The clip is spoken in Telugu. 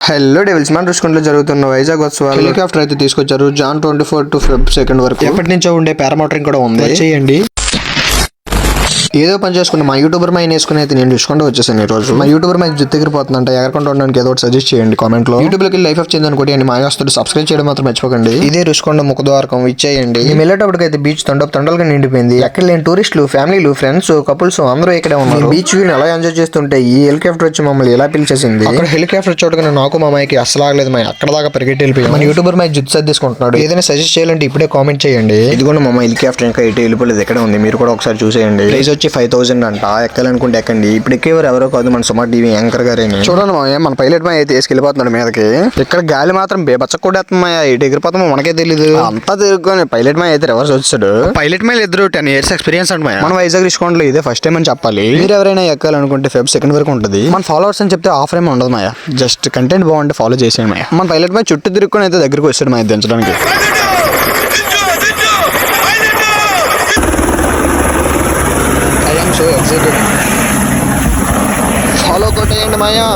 హలో డెవిల్స్ మన రుషికొండలో జరుగుతున్న వైజాగ్ ఉత్సవాలు హెలికాప్టర్ అయితే తీసుకొచ్చారు. జాన్ 24 to Feb 2 వరకు ఎప్పటి నుంచో ఉండే పారామోటరింగ్ కూడా ఉంది. చేయండి ఏదో పని చేసుకుని మా యూట్యూబర్ మైన్ వేసుకుని అయితే నేను రుషికొండ వచ్చేసాను. ఈ రోజు మా యూట్యూబర్ మైన్ జుత్తు ఎగిరిపోతుందంట. ఎగరకుండా ఉండడానికి ఏదో ఒకటి సజెస్ట్ చేయండి కామెంట్ లో. యూట్యూబ్ లోకి లైఫ్ ఆఫ్ చేంజ్ అనుకోండి అని మాయొస్తాడు. సబ్స్క్రైబ్ చేయడం మాత్రం మర్చిపోకండి. ఇదే రుషికొండ ముఖద్వారకం ఇచ్చేయండి. మేము వెళ్ళేటప్పటికి అయితే బీచ్ తండలుగా నిండిపోయింది. ఎక్కడ లేని టూరిస్టులు, ఫ్యామిలీలు, ఫ్రెండ్స్, కపుల్స్ అందరూ ఇక్కడే ఉన్నారు. బీచ్ వ్యూ ఎలా ఎంజాయ్ చేస్తుంటే ఈ హెలికాప్టర్ వచ్చి మమ్మల్ని ఎలా పిలిచేసింది. అక్కడ హెలికాప్టర్ చూడగానే నాకు మా అమ్మాయికి అసలు ఆగలేదు. మా అక్కడ దాకా పరిగెట్టి వెళ్ళిపోయాం. మన యూట్యూబర్ మై జుత్తు సర్దేసుకుంటున్నాడు. ఏదైనా సజెస్ట్ చేయాలంటే ఇప్పుడే కామెంట్ చేయండి. ఇదిగోండి మా హెలికాప్టర్ ఇంకా ఇటు వెళ్ళిపోలేదు, ఎక్కడ ఉంది. మీరు కూడా ఒకసారి చూసేయండి. ప్రైస్ వచ్చి 5000 అంట. ఎక్కాలనుకుంటే ఎక్కండి. ఇప్పుడు ఎక్కేవారు ఎవరో కాదు, మన సుమా టీవీ యాంకర్ గారే. చూడండి మన పైలట్ మాయ అయితే వేసుకెళ్ళిపోతున్నాడు మీదకి. ఇక్కడ గాలి మాత్రం బేబచ్చ కొట్టేస్తున్నాయా, ఇటు ఎగిరిపోతామో మనకే తెలీదు. అంతా తిరుగుకొని పైలట్ మాయ అయితే రివర్స్ వచ్చాడు. పైలట్ మాయలు ఇద్దరు 10 years ఎక్స్పీరియన్స్ అంట. మన వైజాగ్ రుషికొండలో ఇదే ఫస్ట్ టైం అని చెప్పాలి. మీరు ఎవరైనా ఎక్కాలనుకుంటే Feb 2 వరకు ఉంటుంది. మన ఫాలోవర్స్ అని చెప్తే ఆఫర్ ఏమి ఉండదు మాయ. జస్ట్ కంటెంట్ బాగుంటే ఫాలో చేసేయండి మాయ. మన పైలట్ మాయ చుట్టూ తిరుగుకొని అయితే దగ్గరికి వచ్చాడు మాయ దించడానికి. ఫాలో కొట్టేయండి మాయా.